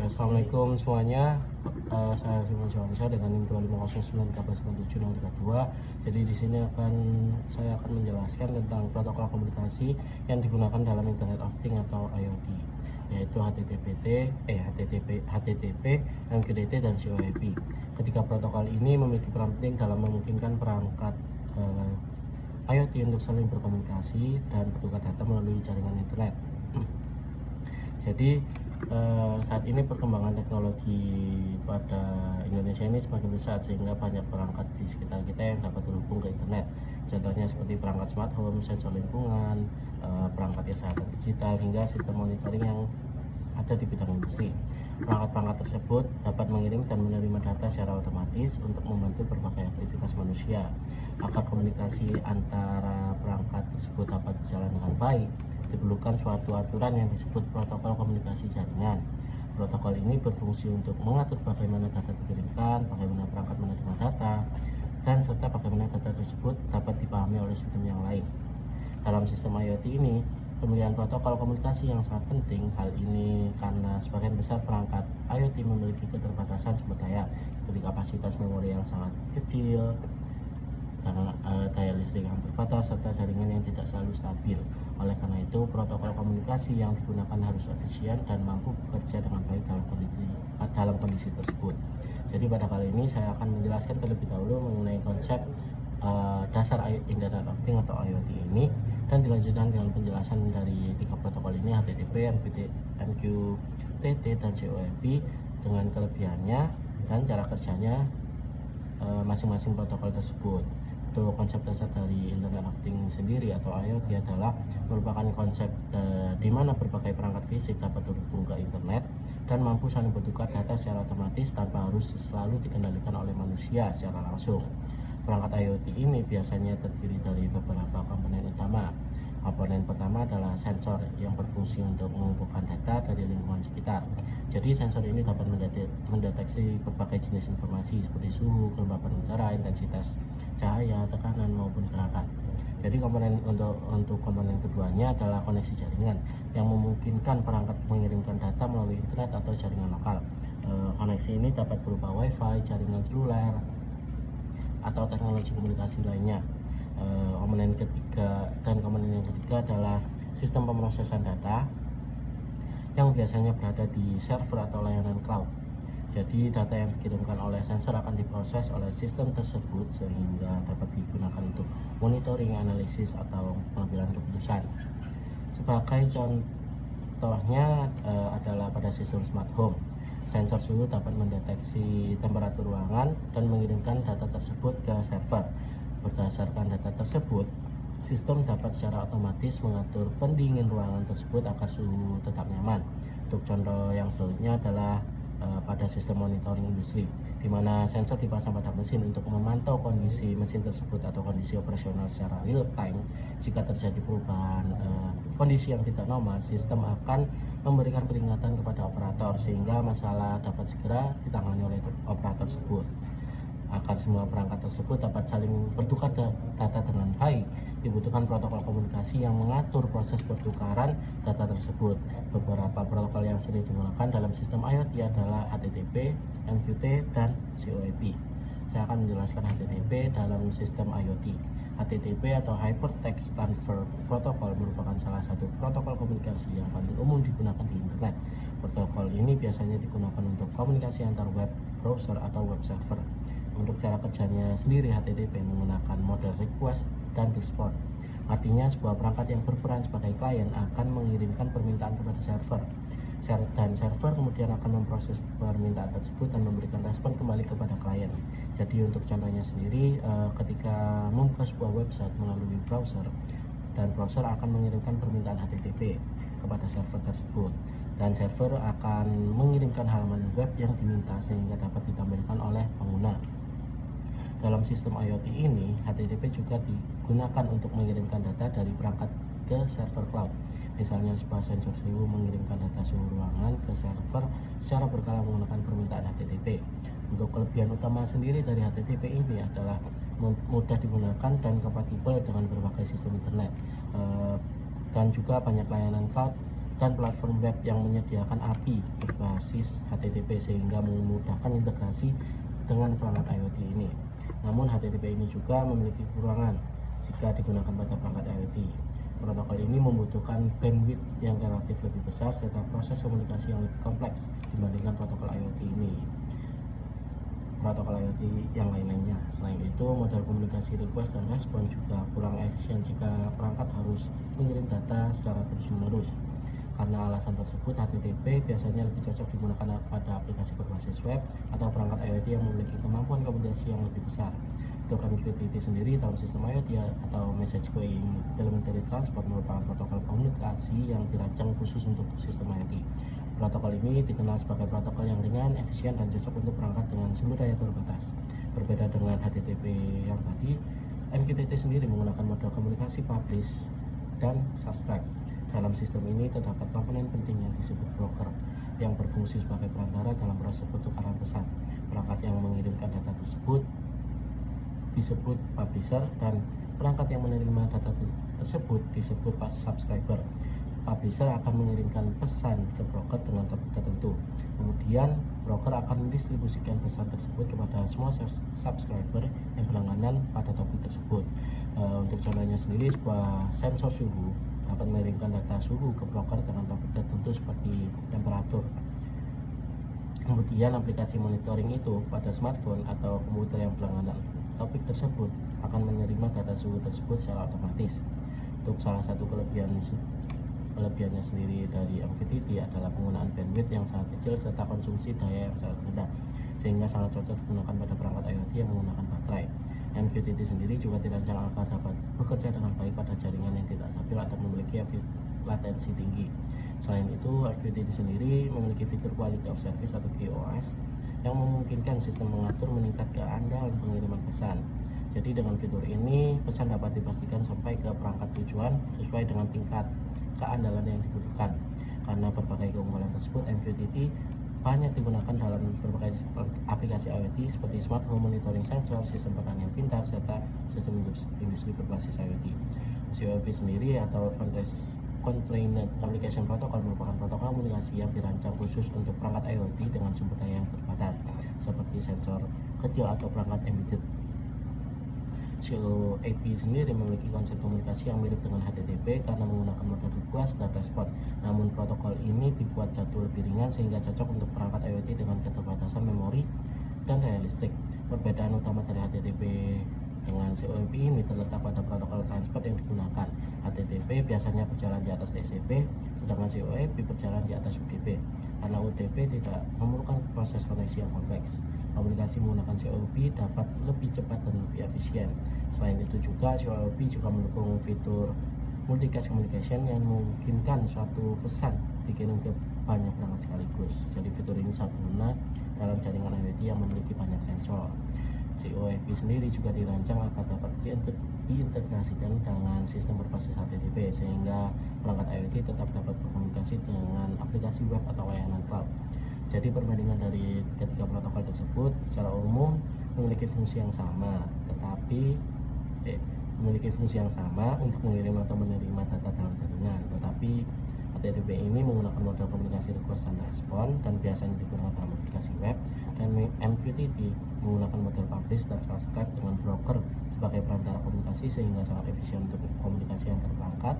Assalamualaikum semuanya. Saya Simon Syawalsyah dengan NIM 250914732. Jadi di sini saya akan menjelaskan tentang protokol komunikasi yang digunakan dalam Internet of Things atau IoT, yaitu HTTP, MQTT, dan COAP. Ketiga protokol ini memiliki peran penting dalam memungkinkan perangkat IoT untuk saling berkomunikasi dan bertukar data melalui jaringan internet. Jadi saat ini perkembangan teknologi pada Indonesia ini semakin besar sehingga banyak perangkat di sekitar kita yang dapat terhubung ke internet. Contohnya seperti perangkat smart home, sensor lingkungan, perangkat kesehatan digital, hingga sistem monitoring yang ada di bidang industri. Perangkat-perangkat tersebut dapat mengirim dan menerima data secara otomatis untuk membantu berbagai aktivitas manusia. Agar komunikasi antara perangkat tersebut dapat berjalan dengan baik, diperlukan suatu aturan yang disebut protokol komunikasi jaringan. Protokol ini berfungsi untuk mengatur bagaimana data dikirimkan, bagaimana perangkat menerima data, dan serta bagaimana data tersebut dapat dipahami oleh sistem yang lain. Dalam sistem IoT ini, pemilihan protokol komunikasi yang sangat penting. Hal ini karena sebagian besar perangkat IoT memiliki keterbatasan sumber daya, seperti kapasitas memori yang sangat kecil, daya listrik yang terbatas, serta jaringan yang tidak selalu stabil. Oleh karena itu, protokol komunikasi yang digunakan harus efisien dan mampu bekerja dengan baik dalam kondisi tersebut. Jadi pada kali ini saya akan menjelaskan terlebih dahulu mengenai konsep dasar Internet of Things atau IoT ini, dan dilanjutkan dengan penjelasan dari tiga protokol ini, HTTP, MQTT, dan COAP, dengan kelebihannya dan cara kerjanya masing-masing protokol tersebut. Untuk konsep dasar dari Internet of Things sendiri atau IoT adalah merupakan konsep di mana berbagai perangkat fisik dapat terhubung ke internet dan mampu saling bertukar data secara otomatis tanpa harus selalu dikendalikan oleh manusia secara langsung. Perangkat IoT ini biasanya terdiri dari beberapa komponen utama. Komponen pertama adalah sensor yang berfungsi untuk mengumpulkan data dari lingkungan sekitar. Jadi sensor ini dapat mendeteksi berbagai jenis informasi seperti suhu, kelembapan udara, intensitas cahaya, tekanan, maupun gerakan. Jadi untuk komponen keduanya adalah koneksi jaringan yang memungkinkan perangkat mengirimkan data melalui internet atau jaringan lokal. Koneksi ini dapat berupa WiFi, jaringan seluler, atau teknologi komunikasi lainnya. Komponen yang ketiga adalah sistem pemrosesan data yang biasanya berada di server atau layanan cloud. Jadi data yang dikirimkan oleh sensor akan diproses oleh sistem tersebut sehingga dapat digunakan untuk monitoring, analisis, atau pengambilan keputusan. Sebagai contohnya adalah pada sistem smart home. Sensor suhu dapat mendeteksi temperatur ruangan dan mengirimkan data tersebut ke server. Berdasarkan data tersebut, sistem dapat secara otomatis mengatur pendingin ruangan tersebut agar suhu tetap nyaman. Untuk contoh yang selanjutnya adalah pada sistem monitoring industri, di mana sensor dipasang pada mesin untuk memantau kondisi mesin tersebut atau kondisi operasional secara real time. Jika terjadi perubahan kondisi yang tidak normal, sistem akan memberikan peringatan kepada operator sehingga masalah dapat segera ditangani oleh operator tersebut. Agar semua perangkat tersebut dapat saling bertukar data dengan baik, dibutuhkan protokol komunikasi yang mengatur proses pertukaran data tersebut. Beberapa protokol yang sering digunakan dalam sistem IoT adalah HTTP, MQTT, dan COAP. Saya akan menjelaskan HTTP dalam sistem IoT. HTTP atau Hypertext Transfer Protocol merupakan salah satu protokol komunikasi yang paling umum digunakan di internet. Protokol ini biasanya digunakan untuk komunikasi antar web browser atau web server. Untuk cara kerjanya sendiri, HTTP menggunakan model request dan response. Artinya sebuah perangkat yang berperan sebagai klien akan mengirimkan permintaan kepada server, dan server kemudian akan memproses permintaan tersebut dan memberikan respon kembali kepada klien. Jadi untuk contohnya sendiri, ketika membuka sebuah website melalui browser, dan browser akan mengirimkan permintaan HTTP kepada server tersebut, dan server akan mengirimkan halaman web yang diminta sehingga dapat ditampilkan oleh pengguna. Dalam sistem IoT ini, HTTP juga digunakan untuk mengirimkan data dari perangkat ke server cloud. Misalnya sebuah sensor suhu mengirimkan data suhu ruangan ke server secara berkala menggunakan permintaan HTTP. Untuk kelebihan utama sendiri dari HTTP ini adalah mudah digunakan dan kompatibel dengan berbagai sistem internet, dan juga banyak layanan cloud dan platform web yang menyediakan API berbasis HTTP sehingga memudahkan integrasi dengan perangkat IoT ini. Namun HTTP ini juga memiliki kekurangan jika digunakan pada perangkat IoT. Protokol ini membutuhkan bandwidth yang relatif lebih besar serta proses komunikasi yang lebih kompleks dibandingkan protokol IoT ini. Protokol IoT yang lain-lainnya. Selain itu, model komunikasi request dan respon juga kurang efisien jika perangkat harus mengirim data secara terus-menerus. Karena alasan tersebut, HTTP biasanya lebih cocok digunakan pada aplikasi berbasis web atau perangkat IoT yang memiliki kemampuan komunikasi yang lebih besar. Untuk MQTT sendiri dalam sistem IoT atau Message Queuing Telemetry Transport merupakan protokol komunikasi yang dirancang khusus untuk sistem IoT. Protokol ini dikenal sebagai protokol yang ringan, efisien, dan cocok untuk perangkat dengan sumber daya terbatas. Berbeda dengan HTTP yang tadi, MQTT sendiri menggunakan model komunikasi publish dan subscribe. Dalam sistem ini terdapat komponen penting yang disebut broker yang berfungsi sebagai perantara dalam proses pertukaran pesan. Perangkat yang mengirimkan data tersebut disebut publisher dan perangkat yang menerima data tersebut disebut subscriber. Publisher akan mengirimkan pesan ke broker dengan topik tertentu. Kemudian broker akan mendistribusikan pesan tersebut kepada semua subscriber yang berlangganan pada topik tersebut. Untuk contohnya sendiri, sebuah sensor suhu dapat mengirimkan data suhu ke broker dengan topik tertentu seperti temperatur. Kemudian aplikasi monitoring itu pada smartphone atau komputer yang berlangganan topik tersebut akan menerima data suhu tersebut secara otomatis. Untuk salah satu kelebihannya sendiri dari MQTT adalah penggunaan bandwidth yang sangat kecil serta konsumsi daya yang sangat rendah, sehingga sangat cocok digunakan pada perangkat IoT yang menggunakan baterai. MQTT sendiri juga dirancang agar dapat bekerja dengan baik pada jaringan yang tidak stabil atau memiliki latensi tinggi. Selain itu, MQTT sendiri memiliki fitur Quality of Service atau QoS yang memungkinkan sistem mengatur meningkat keandalan pengiriman pesan. Jadi dengan fitur ini, pesan dapat dipastikan sampai ke perangkat tujuan sesuai dengan tingkat keandalan yang dibutuhkan. Karena berbagai keunggulan tersebut, MQTT banyak digunakan dalam berbagai aplikasi IoT seperti smart home monitoring sensor, sistem pertanian pintar, serta sistem industri berbasis IoT. COAP sendiri atau Constrained Application Protocol merupakan protokol komunikasi yang dirancang khusus untuk perangkat IoT dengan sumber daya yang terbatas, seperti sensor kecil atau perangkat embedded. COAP sendiri memiliki konsep komunikasi yang mirip dengan HTTP karena menggunakan model request dan respon. Namun protokol ini dibuat jatuh lebih ringan sehingga cocok untuk perangkat IoT dengan keterbatasan memori dan daya listrik. Perbedaan utama dari HTTP dengan COAP ini terletak pada protokol transport yang digunakan. HTTP biasanya berjalan di atas TCP, sedangkan COAP berjalan di atas UDP. Karena UDP tidak memerlukan proses koneksi yang kompleks, komunikasi menggunakan COAP dapat lebih cepat dan lebih efisien. Selain itu juga, COAP juga mendukung fitur multicast communication yang memungkinkan suatu pesan dikirim ke banyak perangkat sekaligus. Jadi fitur ini sangat berguna dalam jaringan IoT yang memiliki banyak sensor. COAP sendiri juga dirancang agar dapat diintegrasikan dengan sistem berbasis HTTP sehingga perangkat IoT tetap dapat berkomunikasi dengan aplikasi web atau layanan cloud. Jadi perbandingan dari ketiga protokol tersebut secara umum memiliki fungsi yang sama, untuk mengirim atau menerima data dalam jaringan. Tetapi HTTP ini menggunakan model komunikasi request dan respon dan biasanya digunakan dalam aplikasi web, dan MQTT menggunakan model publish dan subscribe dengan broker sebagai perantara komunikasi sehingga sangat efisien untuk komunikasi antar perangkat.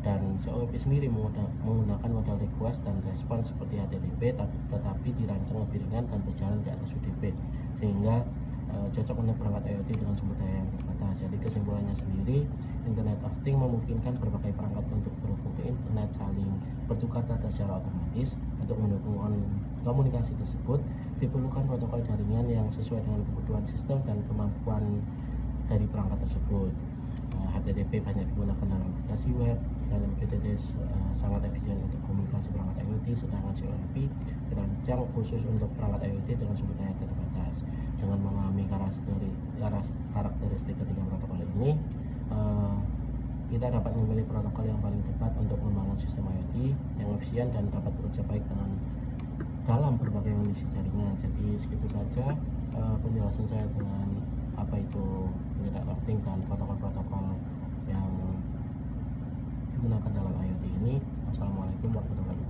Dan COAP sendiri menggunakan model request dan respon seperti HTTP tetapi dirancang lebih ringan dan berjalan di atas UDP sehingga cocok untuk perangkat IoT dengan sumber daya yang terbatas. Jadi kesimpulannya sendiri, Internet of Things memungkinkan berbagai perangkat untuk berhubung ke internet, saling bertukar data secara otomatis. Untuk mendukung komunikasi tersebut diperlukan protokol jaringan yang sesuai dengan kebutuhan sistem dan kemampuan dari perangkat tersebut. HTTP banyak digunakan dalam aplikasi web, dan MQTT sangat efisien untuk komunikasi perangkat IoT, sedangkan COAP dirancang khusus untuk perangkat IoT dengan sumber daya terbatas. Dengan memahami karakteristik ketiga protokol ini, kita dapat memilih protokol yang paling tepat untuk membangun sistem IoT yang efisien dan dapat bekerja baik dalam berbagai kondisi jaringan. Jadi segitu saja penjelasan saya dengan apa itu Internet of Things dan protokol-protokol yang digunakan dalam IoT ini. Wassalamualaikum warahmatullahi wabarakatuh.